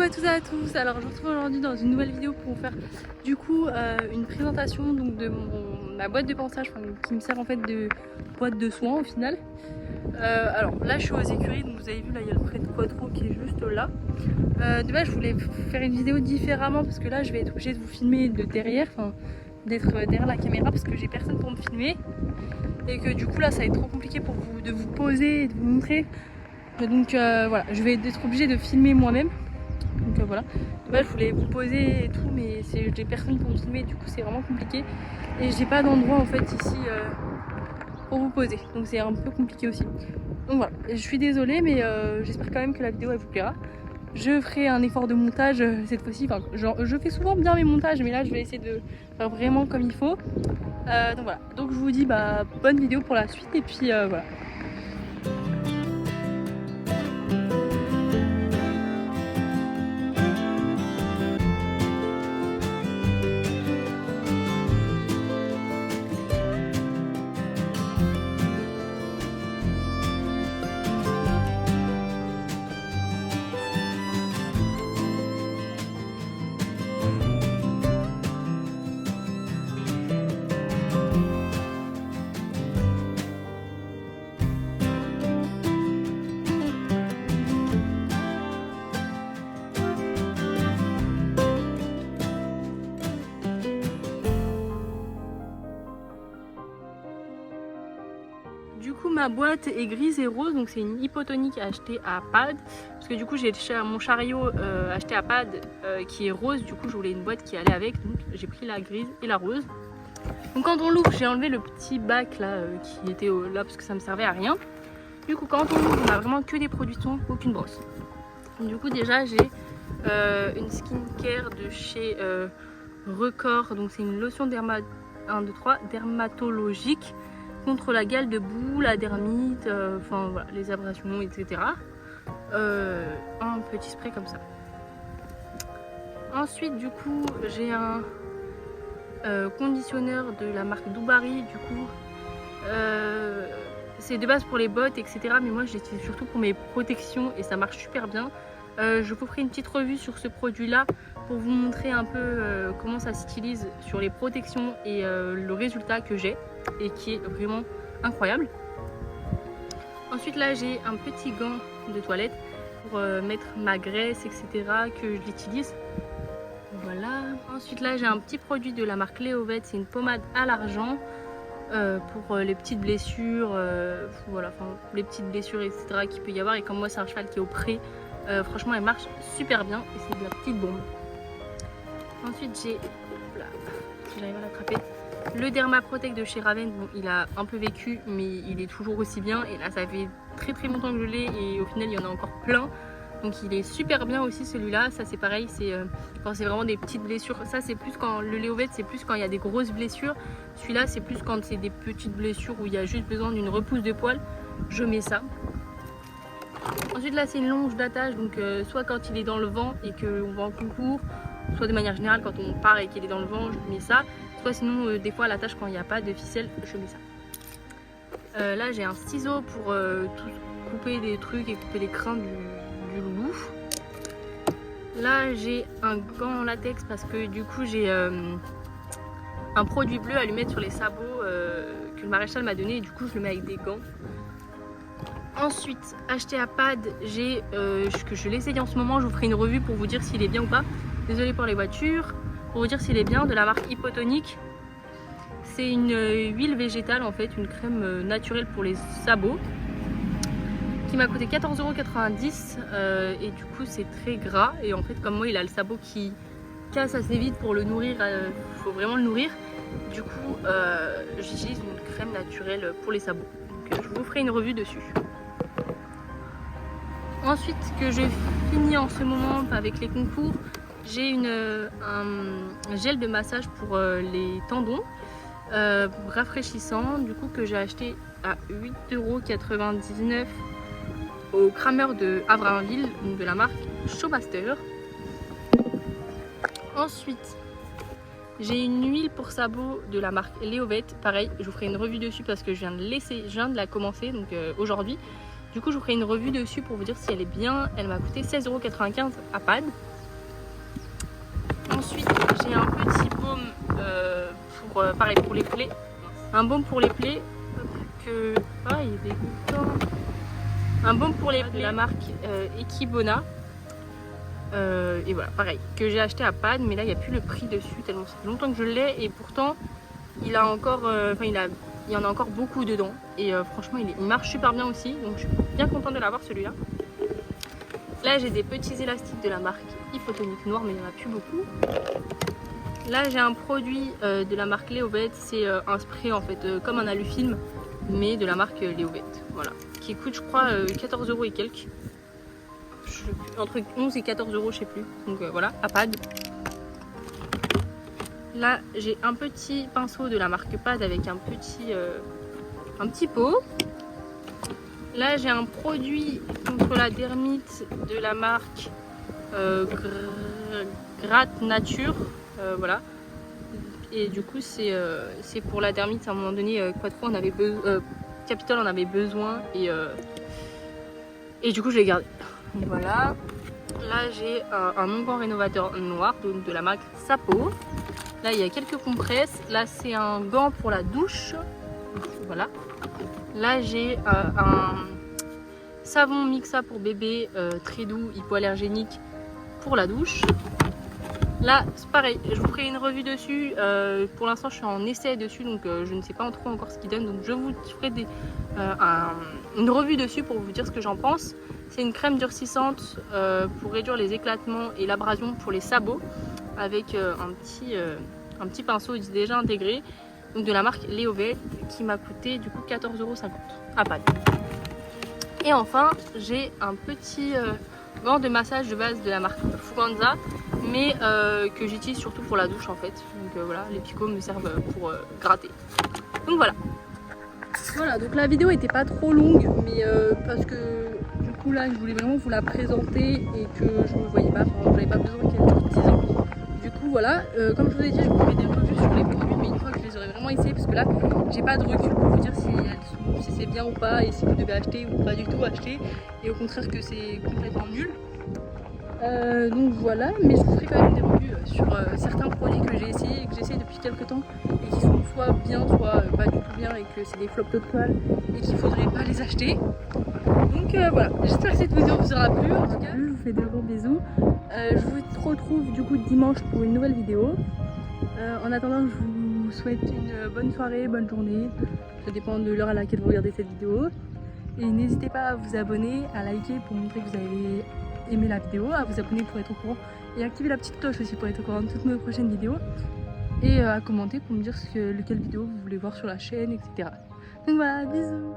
Coucou à toutes et à tous, alors je vous retrouve aujourd'hui dans une nouvelle vidéo pour vous faire du coup une présentation donc, de ma boîte de pansage qui me sert en fait de boîte de soins au final. Alors là je suis aux écuries, donc vous avez vu là il y a le pré de quadro qui est juste là. De base je voulais faire une vidéo différemment parce que là je vais être obligée de vous filmer de derrière, d'être derrière la caméra parce que j'ai personne pour me filmer et que du coup là ça va être trop compliqué pour vous de vous poser et de vous montrer. Donc voilà, je vais être obligée de filmer moi-même. Donc voilà, de base je voulais vous poser et tout, mais j'ai personne pour me filmer, du coup c'est vraiment compliqué. Et j'ai pas d'endroit en fait ici pour vous poser, donc c'est un peu compliqué aussi. Donc voilà, je suis désolée, mais j'espère quand même que la vidéo elle vous plaira. Je ferai un effort de montage cette fois-ci, je fais souvent bien mes montages, mais là je vais essayer de faire vraiment comme il faut. Donc voilà, donc je vous dis bonne vidéo pour la suite, et puis voilà. Du coup ma boîte est grise et rose, donc c'est une hypotonique achetée à Pad, parce que du coup j'ai mon chariot acheté à Pad qui est rose, du coup je voulais une boîte qui allait avec, donc j'ai pris la grise et la rose. Donc quand on l'ouvre, j'ai enlevé le petit bac là qui était là parce que ça me servait à rien. Du coup quand on l'ouvre, on a vraiment que des produits de soins, aucune brosse. Du coup déjà j'ai une skincare de chez Record, donc c'est une lotion dermatologique contre la gale de boue, la dermite, enfin voilà, les abrasions, etc. Un petit spray comme ça. Ensuite du coup j'ai un conditionneur de la marque Doubari, du coup c'est de base pour les bottes, etc. Mais moi je l'utilise surtout pour mes protections et ça marche super bien. Je vous ferai une petite revue sur ce produit là pour vous montrer un peu comment ça s'utilise sur les protections et le résultat que j'ai et qui est vraiment incroyable. Ensuite là j'ai un petit gant de toilette pour mettre ma graisse, etc. que je l'utilise. Voilà. Ensuite là j'ai un petit produit de la marque Léovette, c'est une pommade à l'argent pour les petites blessures, voilà, enfin les petites blessures, etc. qu'il peut y avoir. Et comme moi c'est un cheval qui est au pré, franchement elle marche super bien et c'est de la petite bombe. Ensuite j'ai, si j'arrive à l'attraper, le Dermaprotect de chez Raven. Bon, il a un peu vécu mais il est toujours aussi bien, et là ça fait très longtemps que je l'ai et au final il y en a encore plein, donc il est super bien aussi celui-là. Ça c'est pareil, c'est quand c'est vraiment des petites blessures. Ça c'est plus quand le Léovette, c'est plus quand il y a des grosses blessures. Celui-là c'est plus quand c'est des petites blessures où il y a juste besoin d'une repousse de poils, je mets ça. Ensuite là c'est une longe d'attache, donc soit quand il est dans le vent et qu'on va en concours, soit de manière générale quand on part et qu'il est dans le vent, je mets ça. Soit sinon des fois à l'attache quand il n'y a pas de ficelle, je mets ça. Là j'ai un ciseau pour tout couper des trucs et couper les crins du loulou. Là j'ai un gant en latex parce que du coup j'ai un produit bleu à lui mettre sur les sabots que le maréchal m'a donné, et du coup je le mets avec des gants. Ensuite, acheté à Pad, j'ai que je l'essaye en ce moment, je vous ferai une revue pour vous dire s'il est bien ou pas. Désolée pour les voitures. Pour vous dire s'il est bien, de la marque Hypotonique. C'est une huile végétale en fait, une crème naturelle pour les sabots, qui m'a coûté 14,90 € et du coup c'est très gras. Et en fait comme moi il a le sabot qui casse assez vite, pour le nourrir, faut vraiment le nourrir. Du coup j'utilise une crème naturelle pour les sabots. Donc je vous ferai une revue dessus. Ensuite, que je finis en ce moment avec les concours, j'ai un gel de massage pour les tendons, rafraîchissant, du coup que j'ai acheté à 8,99 € au Kramer de Havrinville, de la marque Showmaster. Ensuite, j'ai une huile pour sabots de la marque Léovette, pareil, je vous ferai une revue dessus parce que je viens de la commencer, donc aujourd'hui. Du coup je vous ferai une revue dessus pour vous dire si elle est bien. Elle m'a coûté 16,95 € à Pad. Ensuite j'ai un petit baume pareil pour les plaies. Un baume pour les plaies que... Ah il est dégoûtant. Un baume pour les plaies de la marque Ekibona. Et voilà, pareil, que j'ai acheté à Pad, mais là il n'y a plus le prix dessus tellement ça fait longtemps que je l'ai et pourtant il a encore, il y en a encore beaucoup dedans et franchement il marche super bien aussi, donc je suis bien contente de l'avoir celui-là. Là j'ai des petits élastiques de la marque Ifotonic Noir, mais il n'y en a plus beaucoup. Là j'ai un produit de la marque Leovet, c'est un spray en fait comme un alufilm, mais de la marque Leovet, voilà, qui coûte je crois 14 € et quelques. Entre 11 et 14 € je sais plus, donc voilà, à Pad. Là j'ai un petit pinceau de la marque Pad avec un petit pot. Là j'ai un produit contre la dermite de la marque Gratte Nature, voilà. Et du coup c'est pour la dermite. À un moment donné Quattro en avait Capitol en avait besoin et du coup je l'ai gardé. Voilà. Là j'ai un onguent rénovateur noir de la marque Sapo. Là il y a quelques compresses. Là c'est un gant pour la douche. Voilà. Là j'ai un savon Mixa pour bébé très doux, hypoallergénique pour la douche. Là c'est pareil, je vous ferai une revue dessus. Pour l'instant je suis en essai dessus, donc je ne sais pas trop encore ce qu'il donne. Donc je vous ferai une revue dessus pour vous dire ce que j'en pense. C'est une crème durcissante pour réduire les éclatements et l'abrasion pour les sabots, avec un petit pinceau déjà intégré, donc de la marque Leovet, qui m'a coûté du coup 14,50 € à Pad. Et enfin j'ai un petit gant de massage de base de la marque Fuganza, mais que j'utilise surtout pour la douche en fait. Donc voilà, les picots me servent pour gratter. Donc voilà. Voilà, donc la vidéo était pas trop longue, mais parce que du coup là je voulais vraiment vous la présenter et que je ne voyais pas, enfin j'avais pas besoin qu'elle dure 10 ans. Du coup voilà, comme je vous ai dit, je vous ferai des revues sur les produits, mais une fois que je les aurai vraiment essayés, parce que là j'ai pas de recul pour vous dire si c'est bien ou pas et si vous devez acheter ou pas du tout acheter, et au contraire que c'est complètement nul. Donc voilà, mais je vous ferai quand même des revues sur certains produits que j'ai essayé et que j'essaie depuis quelques temps et qui sont soit bien, soit pas du tout bien et que c'est des flops totales et qu'il faudrait pas les acheter. Donc voilà, j'espère que cette vidéo vous aura plu. En tout cas, je vous fais de gros bisous. Je vous retrouve du coup dimanche pour une nouvelle vidéo. En attendant, je vous souhaite une bonne soirée, bonne journée. Ça dépend de l'heure à laquelle vous regardez cette vidéo. Et n'hésitez pas à vous abonner, à liker pour montrer que vous avez aimé la vidéo, à vous abonner pour être au courant et activer la petite cloche aussi pour être au courant de toutes nos prochaines vidéos, et à commenter pour me dire lequel vidéo vous voulez voir sur la chaîne, etc. Donc voilà, bisous.